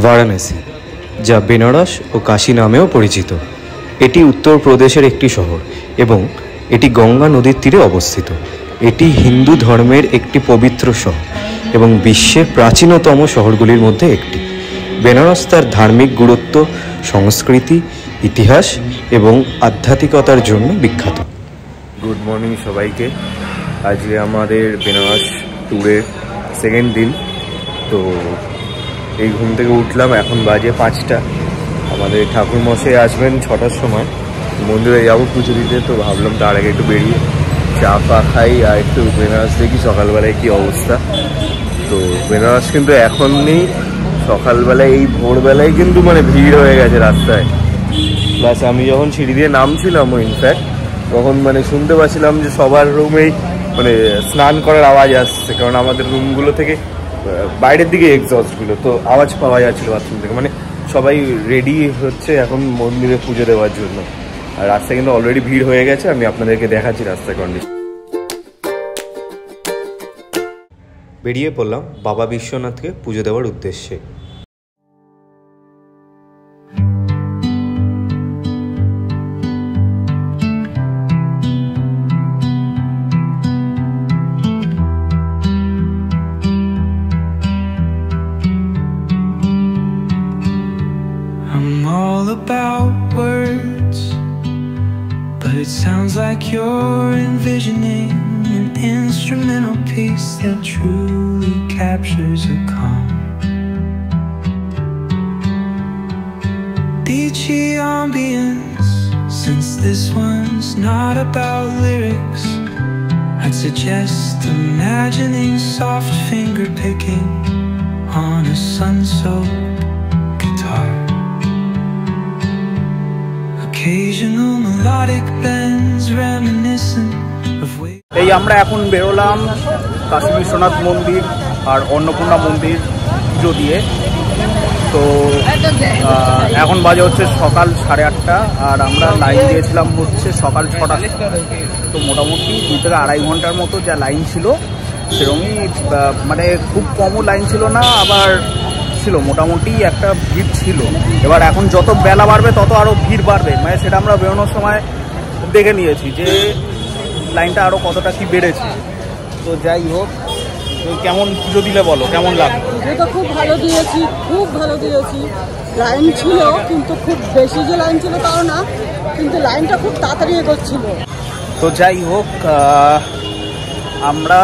বারাণসী, যা বেনারস ও কাশী নামেও পরিচিত। এটি উত্তরপ্রদেশের একটি শহর এবং এটি গঙ্গা নদীর তীরে অবস্থিত। এটি হিন্দু ধর্মের একটি পবিত্র শহর এবং বিশ্বের প্রাচীনতম শহরগুলির মধ্যে একটি। বেনারস তার ধার্মিক গুরুত্ব, সংস্কৃতি, ইতিহাস এবং আধ্যাত্মিকতার জন্য বিখ্যাত। গুড মর্নিং সবাইকে। আজকে আমাদের বেনারস ট্যুরের সেকেন্ড দিন। তো এই ঘুম থেকে উঠলাম, এখন বাজে 5টা। আমাদের ঠাকুরমশাই আসবেন 6টার সময়, মন্দিরে যাবো পুজো দিতে। তো ভাবলাম তার আগে একটু বেরিয়ে চা ফা খাই আর একটু বেনারস দেখি সকালবেলায় কী অবস্থা। তো বেনারস কিন্তু এখন নেই, সকালবেলায় এই ভোরবেলায় কিন্তু ভিড় হয়ে গেছে রাস্তায়। প্লাস আমি যখন সিঁড়ি দিয়ে নামছিলাম ইনফ্যাক্ট তখন শুনতে পাচ্ছিলাম যে সবার রুমেই স্নান করার আওয়াজ আসছে, কারণ আমাদের রুমগুলো থেকে বাইরের দিকে এক্সস্টগুলো, তো আওয়াজ পাওয়া যাচ্ছিল বাথরুম থেকে। সবাই রেডি হচ্ছে এখন মন্দিরে পুজো দেওয়ার জন্য। আর রাস্তায় কিন্তু অলরেডি ভিড় হয়ে গেছে, আমি আপনাদেরকে দেখাচ্ছি রাস্তার কন্ডিশন। বেরিয়ে পড়লাম বাবা বিশ্বনাথকে পুজো দেওয়ার উদ্দেশ্যে। About words, but it sounds like you're envisioning an instrumental piece that truly captures a calm. Beachy ambience, since this one's not about lyrics, I'd suggest imagining soft finger picking on a sun-soaked guitar. Occasional melodic bends reminiscent of way. এই আমরা এখন বেরোলাম কাশী বিশ্বনাথ মন্দির আর অন্নপূর্ণা মন্দির পুজো দিয়ে। তো এখন বাজে হচ্ছে সকাল 8:30, আর আমরা লাইন দিয়েছিলাম হচ্ছে সকাল 6টা। তো মোটামুটি 2 থেকে 2.5 ঘন্টার মতো যা লাইন ছিল সেরকমই, খুব কমও লাইন ছিল না, আবার ছিল মোটামুটি একটা ভিড় ছিল। এবার এখন যত বেলা বাড়বে তত আরও ভিড় বাড়বে, সেটা আমরা বেরোনোর সময় দেখে নিয়েছি যে লাইনটা আরও কতটা কি বেড়েছে। তো যাই হোক, কেমন পুজো দিলে বলো, কেমন লাগবে? পুজোটা খুব ভালো দিয়েছি, খুব ভালো দিয়েছি। লাইন ছিল, কিন্তু খুব বেশি যে লাইন ছিল তাও না, কিন্তু লাইনটা খুব তাড়াতাড়ি এগোচ্ছিল। তো যাই হোক, আমরা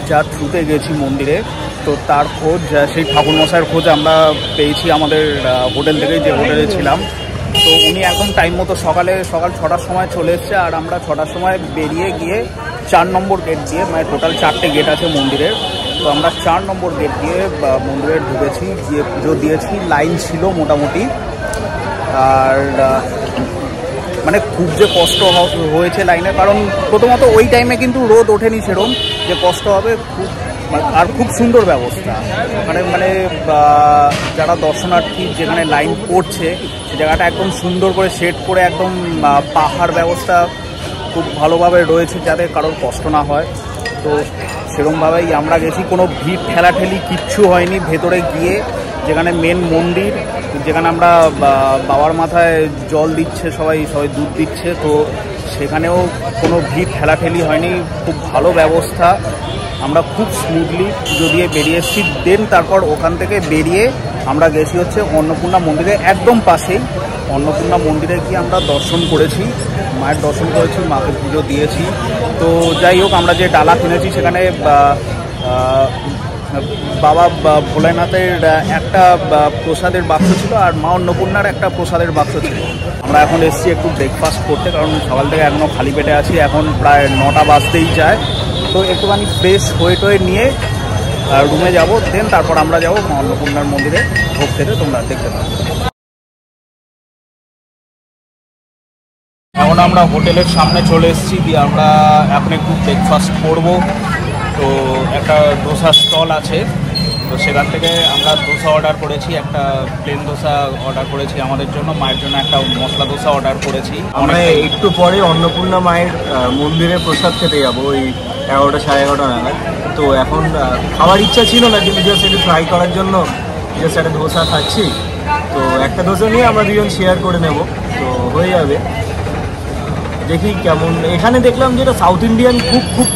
যা থ্রুতে গেছি মন্দিরে, তো তার খোঁজ, সেই ঠাকুরমশাইয়ের খোঁজ আমরা পেয়েছি আমাদের হোটেল থেকে, যে হোটেলে ছিলাম। তো উনি একদম টাইম মতো সকাল 6টার সময় চলে এসছে, আর আমরা 6টার সময় বেরিয়ে গিয়ে 4 নম্বর গেট দিয়ে, টোটাল 4টে গেট আছে মন্দিরের। তো আমরা 4 নম্বর গেট দিয়ে মন্দিরে ঢুকেছি, গিয়ে পুজো দিয়েছি। লাইন ছিল মোটামুটি, আর খুব যে কষ্ট হয়েছে লাইনে, কারণ প্রথমত ওই টাইমে কিন্তু রোদ ওঠেনি সেরকম যে কষ্ট হবে, আর খুব সুন্দর ব্যবস্থা। যারা দর্শনার্থী যেখানে লাইন পড়ছে সে জায়গাটা একদম সুন্দর করে সেট করে, একদম পাহাড় ব্যবস্থা খুব ভালোভাবে রয়েছে যাতে কারোর কষ্ট না হয়। তো সেরকমভাবেই আমরা গেছি, কোনো ভিড় ঠেলাঠেলি কিচ্ছু হয়নি। ভেতরে গিয়ে যেখানে মেন মন্দির, যেখানে আমরা বাবার মাথায় জল দিচ্ছে সবাই দুধ দিচ্ছে, তো সেখানেও কোনো ভিড় ঠেলাঠেলি হয়নি, খুব ভালো ব্যবস্থা। আমরা খুব স্মুথলি পুজো দিয়ে বেরিয়ে এসেছি। দেন তারপর ওখান থেকে বেরিয়ে আমরা গেছি হচ্ছে অন্নপূর্ণা মন্দিরে, একদম পাশেই অন্নপূর্ণা মন্দিরে গিয়ে আমরা দর্শন করেছি, মায়ের দর্শন করেছি, মাকে পুজো দিয়েছি। তো যাই হোক, আমরা যে ডালা কিনেছি সেখানে বাবা ভোলেনাথের একটা প্রসাদের বাক্স ছিল, আর মা অন্নপূর্ণার একটা প্রসাদের বাক্স ছিল। আমরা এখন এসেছি একটু ব্রেকফাস্ট করতে, কারণ সকাল থেকে এখনও খালি পেটে আছি, এখন প্রায় 9টা বাজতেই যায়। তো একটুখানি ফ্রেশ হয়ে নিয়ে রুমে যাব, দেন তারপর আমরা যাবো মা অন্নপূর্ণার মন্দিরে ভোগ খেতে। তোমরা দেখতে পাবে। এখন আমরা হোটেলের সামনে চলে এসেছি, দিয়ে আমরা এখন একটু ব্রেকফাস্ট করবো। তো একটা ধোসা স্টল আছে, তো সেখান থেকে আমরা ধোসা অর্ডার করেছি, একটা প্লেন ধোসা অর্ডার করেছি আমাদের জন্য, মায়ের জন্য একটা মশলা ধোসা অর্ডার করেছি। আমরা একটু পরে অন্নপূর্ণা মায়ের মন্দিরে প্রসাদ খেতে যাবো, ওই 11টা সাড়ে 11টা নাগাদ। তো এখন খাওয়ার ইচ্ছা ছিল না, কিন্তু জাস্ট একটু ট্রাই করার জন্য জাস্ট একটা ধোসা খাচ্ছি, তো একটা ধোসা নিয়ে আমরা দুজন শেয়ার করে নেব, তো হয়ে যাবে। দেখি কেমন। এখানে দেখলাম যেটা সাউথ ইন্ডিয়ান খুব খুব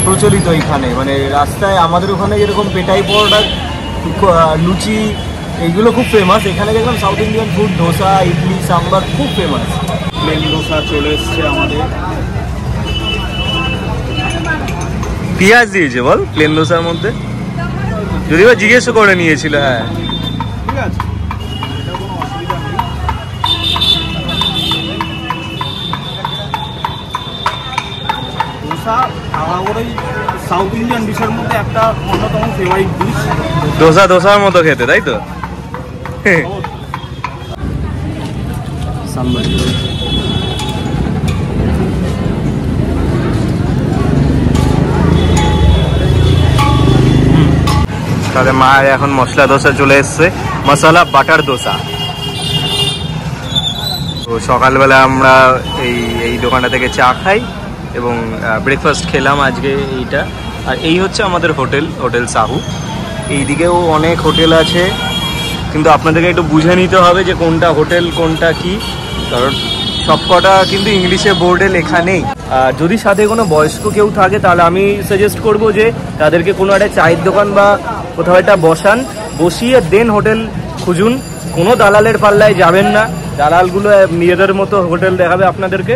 প্রচলিত এখানে, মানে রাস্তায় আমাদের ওখানে যেরকম পেটাই পরোটা, লুচি এইগুলো খুব ফেমাস, এখানে দেখলাম south Indian food, dosa, idli, sambar খুব ফেমাস। প্লেন ধোসা চলে এসছে আমাদের। পেঁয়াজ দিয়েছে বল প্লেন দোসার মধ্যে, যদি বা জিজ্ঞেস করে নিয়েছিল। হ্যাঁ ঠিক আছে, এটা কোনো অসুবিধা নেই। ধোসা আলাদাই সাউথ ইন্ডিয়ান ডিশের মধ্যে একটা অন্যতম ফেভারিট ডিশ। ধোসার মতো খেতে, তাই তো? সাম্বার তাহলে মায়ের এখন মশলা দোসা চলে এসছে, মশলা বাটার দোসা। তো সকালবেলা আমরা এই দোকানটা থেকে চা খাই এবং ব্রেকফাস্ট খেলাম আজকে এইটা। আর এই হচ্ছে আমাদের হোটেল সাহু। এইদিকেও অনেক হোটেল আছে, কিন্তু আপনাদেরকে একটু বুঝে নিতে হবে যে কোনটা হোটেল কোনটা কি, কারণ সবকটা কিন্তু ইংলিশে বোর্ডে লেখা নেই। যদি সাথে কোনো বয়স্ক কেউ থাকে তাহলে আমি সাজেস্ট করব যে তাদেরকে কোনো একটা চায়ের দোকান বা কোথাও একটা বসিয়ে দেন হোটেল খুঁজুন। কোনো দালালের পাল্লায় যাবেন না, দালালগুলো নিজেদের মতো হোটেল দেখাবে আপনাদেরকে,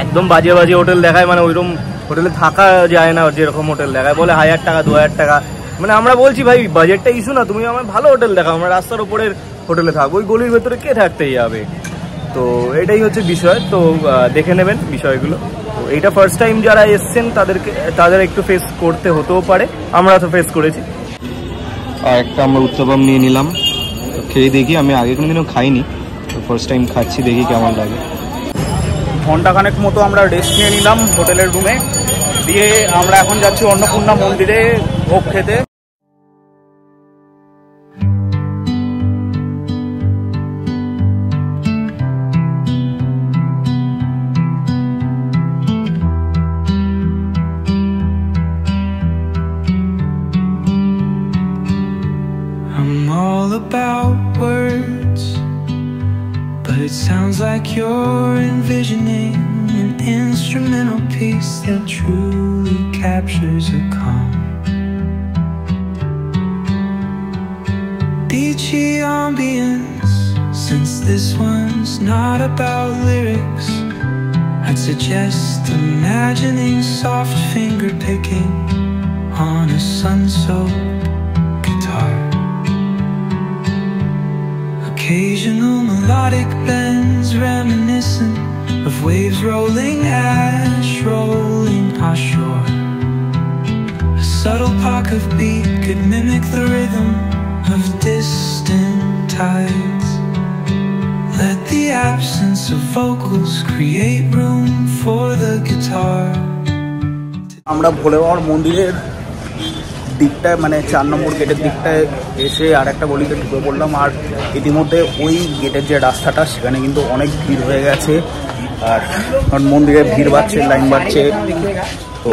একদম বাজে বাজে হোটেল দেখায়, মানে ওইরকম হোটেলে থাকা যায় না যেরকম হোটেল দেখায়, বলে 1000 টাকা 2000 টাকা। মানে আমরা বলছি ভাই বাজেটটা ইস্যু না, তুমি আমার ভালো হোটেল দেখাও, আমরা রাস্তার উপরের হোটেলে থাকবো, ওই গলির ভেতরে কে থাকতেই যাবে। তো এটাই হচ্ছে বিষয়, তো দেখে নেবেন বিষয়গুলো। তো এইটা ফার্স্ট টাইম যারা এসছেন তাদের একটু ফেস করতে হতেও পারে, আমরা তো ফেস করেছি। আর একটা আমরা উত্তপম নিয়ে নিলাম, তো খেয়ে দেখি, আমি আগে কোনোদিনও খাইনি, তো ফার্স্ট টাইম খাচ্ছি, দেখি কেমন লাগে। ঘন্টাখানেক মতো আমরা রেস্ট নিয়ে নিলাম হোটেলের রুমে, দিয়ে আমরা এখন যাচ্ছি অন্নপূর্ণা মন্দিরে ভোগ খেতে। I'm all about words, but it sounds like you're envisioning an instrumental piece that truly captures a calm. Beachy ambience, since this one's not about lyrics, I'd suggest imagining soft finger picking on a sun-soaked guitar. Occasional melodic bends reminiscent of waves rolling, ash rolling ashore. A subtle pock of beat could mimic the rhythm of distant tides. Let the absence of vocals create room for the guitar. আমরা ভোলে বাবার মন্দিরের দিকটায়, মানে 4 নম্বর গেটের দিকটায় এসে আর একটা গলিতে ঢুকে পড়লাম। আর ইতিমধ্যে ওই গেটের যে রাস্তাটা সেখানে কিন্তু অনেক ভিড় হয়ে গেছে, আর কারণ মন্দিরে ভিড় বাড়ছে, লাইন বাড়ছে, তো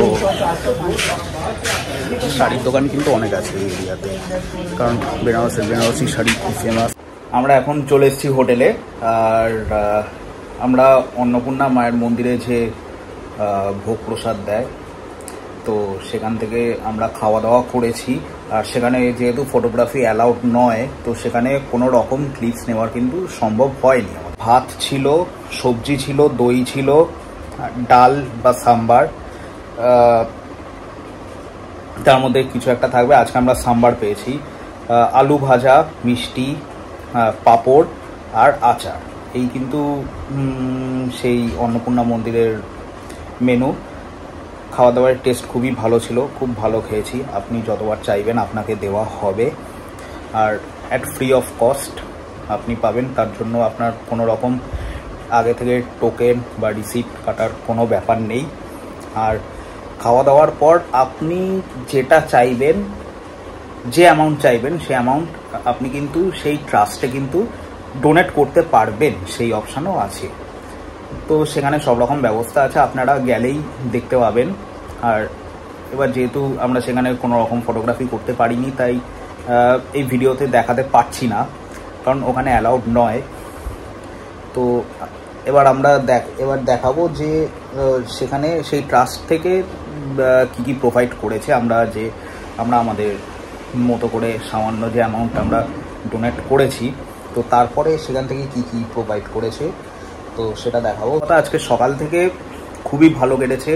শাড়ির দোকান কিন্তু অনেক আছে এই এরিয়াতে, কারণ বেনারসি শাড়ি খুব ফেমাস। আমরা এখন চলে এসেছি হোটেলে, আর আমরা অন্নপূর্ণা মায়ের মন্দিরে যে ভোগ প্রসাদ দেয়, তো সেখান থেকে আমরা খাওয়া দাওয়া করেছি। আর সেখানে যেহেতু ফটোগ্রাফি অ্যালাউড নয়, তো সেখানে কোনো রকম ক্লিপস নেওয়ার কিন্তু সম্ভব হয়নি। ভাত ছিল, সবজি ছিল, দই ছিল, ডাল বা সাম্বার, তার মধ্যে কিছু একটা থাকবে। আজকে আমরা সাম্বার পেয়েছি, আলু ভাজা, মিষ্টি, পাঁপড় আর আচার। এই কিন্তু সেই অন্নপূর্ণা মন্দিরের মেনু। খাওয়া দাওয়ার টেস্ট খুবই ভালো ছিল, খুব ভালো খেয়েছি। আপনি যতবার চাইবেন আপনাকে দেওয়া হবে, আর অ্যাট ফ্রি অফ কস্ট আপনি পাবেন। তার জন্য আপনার কোনো রকম আগে থেকে টোকেন বা রিসিপ্ট কাটার কোনো ব্যাপার নেই। আর খাওয়া দাওয়ার পর আপনি যেটা চাইবেন, যে অ্যামাউন্ট চাইবেন, সেই অ্যামাউন্ট আপনি কিন্তু সেই ট্রাস্টে কিন্তু ডোনেট করতে পারবেন, সেই অপশানও আছে। তো সেখানে সব রকম ব্যবস্থা আছে, আপনারা গেলেই দেখতে পাবেন। আর এবার যেহেতু আমরা সেখানে কোনো রকম ফটোগ্রাফি করতে পারিনি, তাই এই ভিডিওতে দেখাতে পারছি না, কারণ ওখানে অ্যালাউড নয়। তো এবার আমরা দেখাবো যে সেখানে সেই ট্রাস্ট থেকে কি কি প্রোভাইড করেছে। আমরা আমাদের মতো করে সামান্য যে অ্যামাউন্ট আমরা ডোনেট করেছি, তো তারপরে সেখান থেকে কি কি প্রোভাইড করেছে তো সেটা দেখাবো। আজকে সকাল থেকে খুবই ভালো কেটেছে,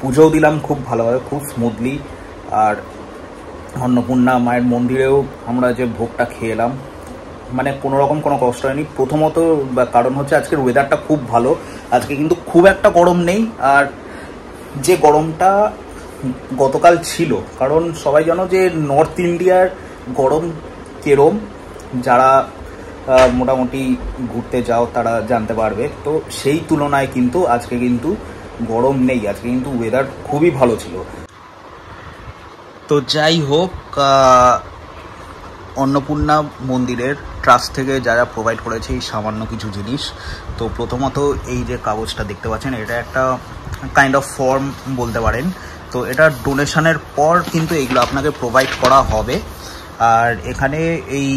পুজোও দিলাম খুব ভালোভাবে, খুব স্মুথলি। আর অন্নপূর্ণা মায়ের মন্দিরেও আমরা যে ভোগটা খেয়ে এলাম, মানে কোনোরকম কোনো কষ্ট হয়নি। প্রথমত কারণ হচ্ছে আজকের ওয়েদারটা খুব ভালো, আজকে কিন্তু খুব একটা গরম নেই। আর যে গরমটা গতকাল ছিল, কারণ সবাই জানো যে নর্থ ইন্ডিয়ার গরম কেরম, যারা মোটামুটি ঘুরতে যাও তারা জানতে পারবে। তো সেই তুলনায় কিন্তু আজকে কিন্তু গরম নেই, আজকে কিন্তু ওয়েদার খুবই ভালো ছিল। তো যাই হোক, অন্নপূর্ণা মন্দিরের ট্রাস্ট থেকে যারা প্রোভাইড করেছে এই সামান্য কিছু জিনিস। তো প্রথমত এই যে কাগজটা দেখতে পাচ্ছেন, এটা একটা কাইন্ড অফ ফর্ম বলতে পারেন। তো এটা ডোনেশনের পর কিন্তু এইগুলো আপনাকে প্রোভাইড করা হবে। আর এখানে এই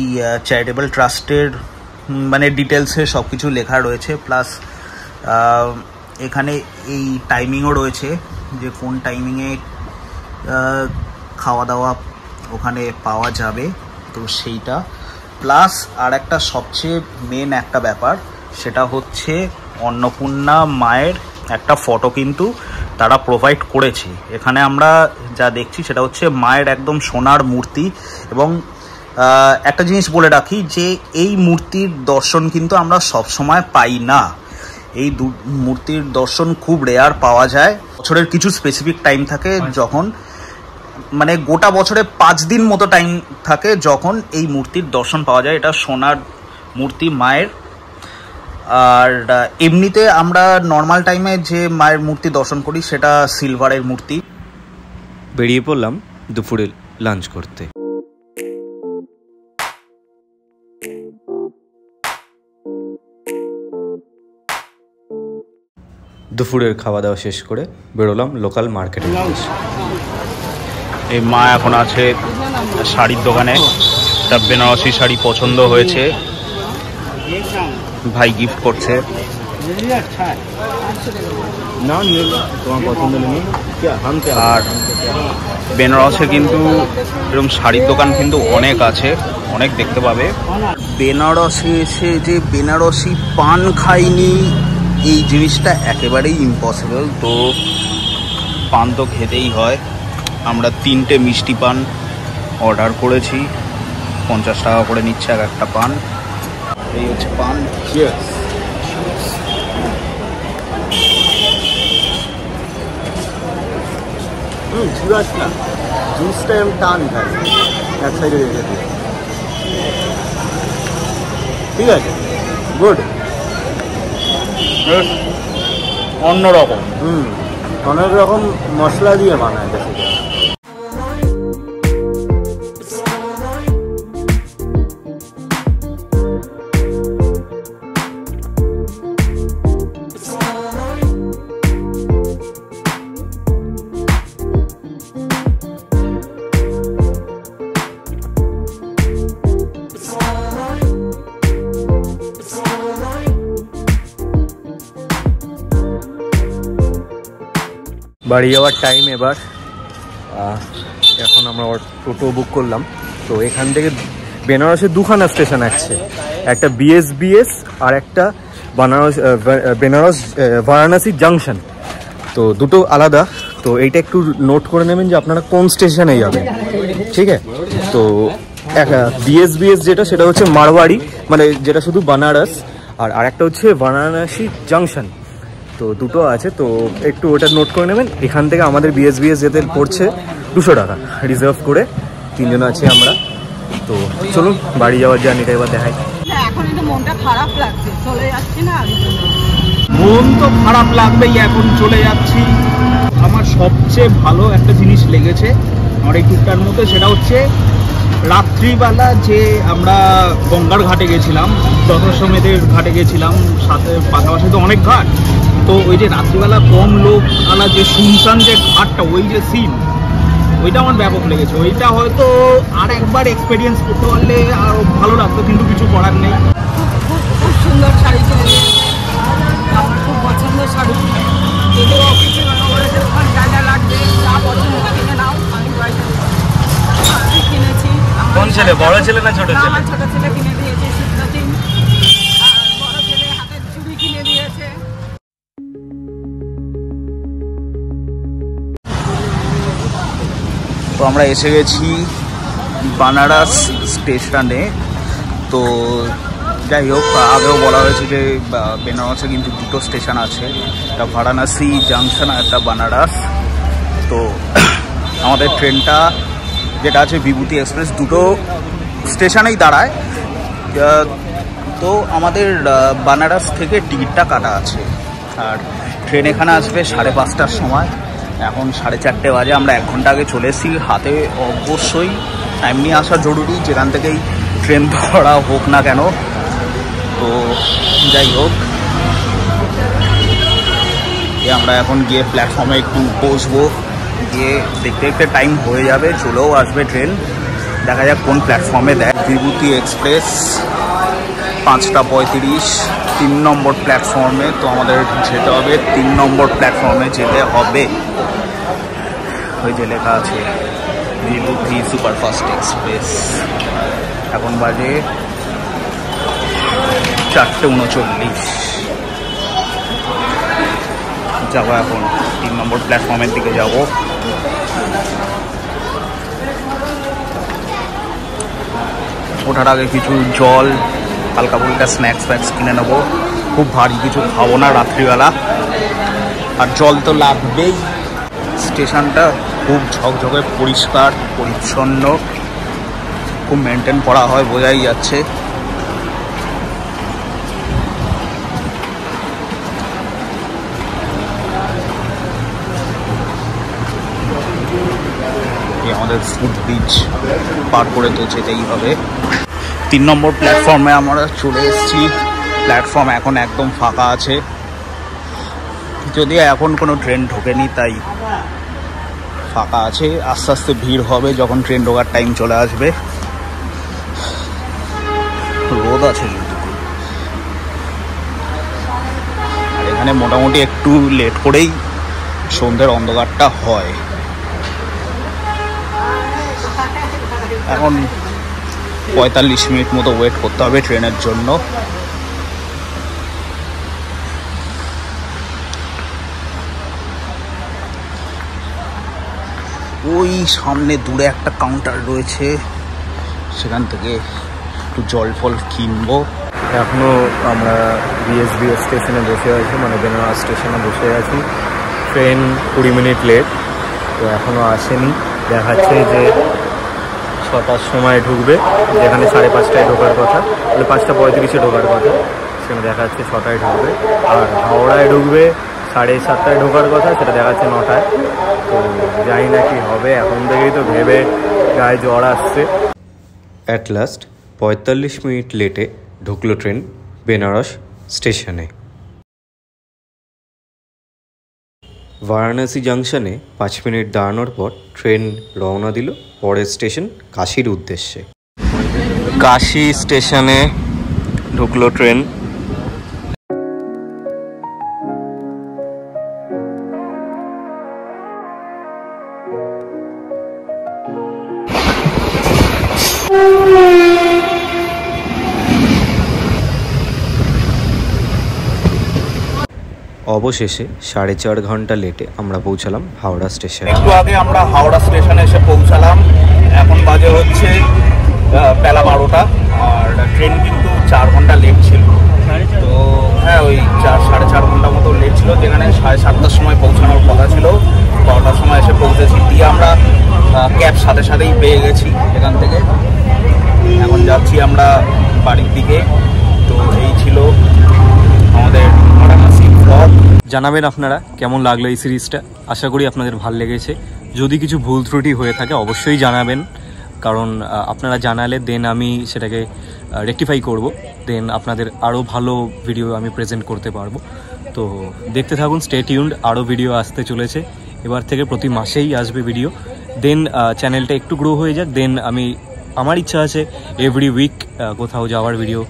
চ্যারিটেবল ট্রাস্টের মানে ডিটেলসে সব কিছু লেখা রয়েছে, প্লাস এখানে এই টাইমিংও রয়েছে যে কোন টাইমিংয়ে খাওয়া দাওয়া ওখানে পাওয়া যাবে, তো সেইটা। প্লাস আর একটা সবচেয়ে মেন একটা ব্যাপার, সেটা হচ্ছে অন্নপূর্ণা মায়ের একটা ফটো কিন্তু তারা প্রোভাইড করেছে। এখানে আমরা যা দেখছি সেটা হচ্ছে মায়ের একদম সোনার মূর্তি। এবং একটা জিনিস বলে রাখি যে এই মূর্তির দর্শন কিন্তু আমরা সব সময় পাই না, এই মূর্তির দর্শন খুব রেয়ার পাওয়া যায়। বছরের কিছু স্পেসিফিক টাইম থাকে যখন, মানে গোটা বছরে 5 দিন মতো টাইম থাকে যখন এই মূর্তির দর্শন পাওয়া যায়। এটা সোনার মূর্তি মায়ের। আর এমনিতে আমরা নর্মাল টাইমে যে মায়ের মূর্তি দর্শন করি সেটা সিলভারের মূর্তি। বেরিয়ে পড়লাম দুপুরে লাঞ্চ করতে। দুপুরের খাওয়া দাওয়া শেষ করে বেরোলাম লোকাল মার্কেটে। এই মা এখন আছে শাড়ির দোকানে, একটা বেনারসি শাড়ি পছন্দ হয়েছে, ভাই গিফট করছে। আর বেনারসে কিন্তু এরকম শাড়ির দোকান কিন্তু অনেক আছে, অনেক দেখতে পাবে। বেনারসে এসে যে বেনারসি পান খাইনি এই জিনিসটা একেবারেই ইম্পসিবল। তো পান তো খেতেই হয়। আমরা 3টে মিষ্টি পান অর্ডার করেছি, 50 টাকা করে নিচ্ছে এক একটা পান। এই হচ্ছে পান। জুসটা আমি টান খাই, এক সাইডে রেখে দিই। ঠিক আছে, গুড, অন্যরকম। অনেক রকম মশলা দিয়ে বানায় বেশি। বাড়ি যাওয়ার টাইম এবার। এখন আমরা টোটো বুক করলাম। তো এখান থেকে বেনারসের দুখানা স্টেশন আছে, একটা BSBS আর একটা বেনারস বারাণসী জাংশন। তো দুটো আলাদা। তো এইটা একটু নোট করে নেবেন যে আপনারা কোন স্টেশনে যাবেন, ঠিক আছে? তো BSBS যেটা সেটা হচ্ছে মারওয়াড়ি, মানে যেটা শুধু বানারস, আর আরেকটা হচ্ছে বারাণসী জাংশন। তো দুটো আছে, তো একটু ওটা নোট করে নেবেন। এখান থেকে আমাদের BSBS যেতে পড়ছে 200 টাকা রিজার্ভ করে, 3 জন আছি আমরা। তো চলুন বাড়ি যাওয়ার জার্নিটা এবার দেখাই। এখন একটু মনটা খারাপ লাগছে, চলে যাচ্ছি না। মন তো খারাপ লাগবেই, এখন চলে যাচ্ছি। আমার সবচেয়ে ভালো একটা জিনিস লেগেছে আমার এই ট্যুরটার মধ্যে, সেটা হচ্ছে রাত্রিবেলা যে আমরা গঙ্গার ঘাটে গেছিলাম, দশমেধের ঘাটে গেছিলাম, সাথে পাশাপাশি তো অনেক ঘাট। তো ওই যে রাত্রিবেলা কম লোক আলা যে শুনশান যে ঘাটটা, ওই যে সিন, ওইটা আমার ব্যাপক লেগেছে। ওইটা হয়তো আর একবার এক্সপিরিয়েন্স করতে পারলে আরও ভালো লাগতো, কিন্তু কিছু করার নেই। খুব সুন্দর শাড়ি কিনেছি, আমার খুব পছন্দের শাড়ি। যদিও কিছু যা যা লাগবে যা পছন্দ কিনে নাও, আমি কিনেছি। কোন ছেলে, বড় ছেলে না ছোট ছেলে? আমার ছোট ছেলে কিনে দিয়েছে সুন্দর, আর বড় ছেলে হাতের চুড়ি কিনে দিয়েছে। তো আমরা এসে গেছি বানারস স্টেশনে। তো যাই হোক, আগেও বলা হয়েছে যে বেনারসে কিন্তু দুটো স্টেশন আছে, একটা বারাণসী জাংশন আর একটা বানারস। তো আমাদের ট্রেনটা যেটা আছে বিভূতি এক্সপ্রেস, দুটো স্টেশনেই দাঁড়ায়। তো আমাদের বানারস থেকে টিকিটটা কাটা আছে, আর ট্রেন এখানে আসবে 5:30টার সময়। এখন 4:30 বাজে, আমরা 1 ঘন্টা আগে চলে এসেছি। হাতে অবশ্যই টাইম নিয়ে আসা জরুরি, যেখান থেকেই ট্রেন ধরা হোক না কেন। তো যাই হোক, আমরা এখন গিয়ে প্ল্যাটফর্মে একটু বসবো, গিয়ে দেখতে দেখতে টাইম হয়ে যাবে, চলেও আসবে ট্রেন। দেখা যাক কোন প্ল্যাটফর্মে দেয়। বিভূতি এক্সপ্রেস 5:35, 3 নম্বর প্ল্যাটফর্মে। তো আমাদের যেতে হবে 3 নম্বর প্ল্যাটফর্মে যেতে হবে। ওই যে লেখা আছে বিভূতি সুপারফাস্ট এক্সপ্রেস। এখন বাজে 4:39। যাবো এখন 3 নম্বর প্ল্যাটফর্মের দিকে যাব। ওঠার আগে কিছু জল, হালকা ফুলকা স্ন্যাক্স ফ্যাক্স কিনে নেবো। খুব ভারী কিছু খাবো না রাত্রিবেলা, আর জল তো লাগবেই। স্টেশনটা খুব ঝকঝকে পরিষ্কার পরিচ্ছন্ন, খুব মেনটেন করা হয়, বোঝাই যাচ্ছে। আমাদের ফুট ব্রিজ পার করে তো যেতেই হবে। 3 নম্বর প্ল্যাটফর্মে আমরা চলে এসেছি। প্ল্যাটফর্ম এখন একদম ফাঁকা আছে, যদিও এখন কোনো ট্রেন ঢোকেনি, তাই ফাঁকা আছে। আস্তে আস্তে ভিড় হবে যখন ট্রেন ঢোকার টাইম চলে আসবে। রোদ আছে কিন্তু, আর এখানে মোটামুটি একটু লেট করেই সন্ধ্যের অন্ধকারটা হয়। এখন 45 মিনিট মতো ওয়েট করতে হবে ট্রেনের জন্য। ওই সামনে দূরে একটা কাউন্টার রয়েছে, সেখান থেকে একটু জল ফল কিনবো। এখনও আমরা বিএসবিএস স্টেশনে বসে আছি, মানে বেনারস স্টেশনে বসে আছি। ট্রেন 20 মিনিট লেট, তো এখনও আসেনি। দেখাচ্ছে যে 6টার সময় ঢুকবে, যেখানে 5:30টায় ঢোকার কথা, তাহলে 5:35-এ ঢোকার কথা, সেখানে দেখা যাচ্ছে 6টায় ঢুকবে। আর হাওড়ায় ঢুকবে 7:30টায় ঢোকার কথা, সেটা দেখাচ্ছে 9টায়। তো জানি না কি হবে, এখন থেকেই তো ভেবে গায়ে জ্বর আসছে। অ্যাট লাস্ট 45 মিনিট লেটে ঢুকলো ট্রেন বেনারস স্টেশনে। বারাণসী জাংশনে 5 মিনিট দাঁড়ানোর পর ট্রেন রওনা দিল পরের স্টেশন কাশীর উদ্দেশ্যে। কাশী স্টেশনে ঢুকলো ট্রেন। অবশেষে 4.5 ঘন্টা লেটে আমরা পৌঁছালাম হাওড়া স্টেশনে। একটু আগে আমরা হাওড়া স্টেশনে এসে পৌঁছালাম। এখন বাজে হচ্ছে বেলা 12টা, আর ট্রেন কিন্তু 4 ঘন্টা লেট ছিল। তো হ্যাঁ, ওই 4-4.5 ঘন্টা মতো লেট ছিল, যেখানে 7:30টার সময় পৌঁছানোর কথা ছিল। 12টার সময় এসে পৌঁছেছি, দিয়ে আমরা ক্যাব সাথে সাথেই পেয়ে গেছি এখান থেকে। এখন যাচ্ছি আমরা বাড়ির দিকে। তো এই ছিল আমাদের বারাণসী ব্লগ। জানাবেন আপনারা কেমন লাগলো এই সিরিজটা। আশা করি আপনাদের ভালো লেগেছে। যদি কিছু ভুল ত্রুটি হয়ে থাকে অবশ্যই জানাবেন, কারণ আপনারা জানালে দেন আমি সেটাকে রেকটিফাই করব, দেন আপনাদের আরও ভালো ভিডিও আমি প্রেজেন্ট করতে পারবো। তো দেখতে থাকুন, স্টে টিউনড। আরও ভিডিও আসতে চলেছে, এবার থেকে প্রতি মাসেই আসবে ভিডিও। দেন চ্যানেলটা একটু গ্রো হয়ে যাক, দেন আমার ইচ্ছা আছে এভরি উইক কোথাও যাওয়ার ভিডিও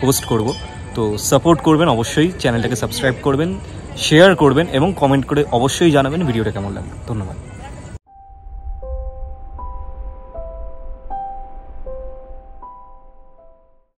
পোস্ট করব। তো সাপোর্ট করবেন অবশ্যই, চ্যানেলটাকে সাবস্ক্রাইব করবেন, শেয়ার করবেন এবং কমেন্ট করে অবশ্যই জানাবেন ভিডিওটা কেমন লাগবে। ধন্যবাদ।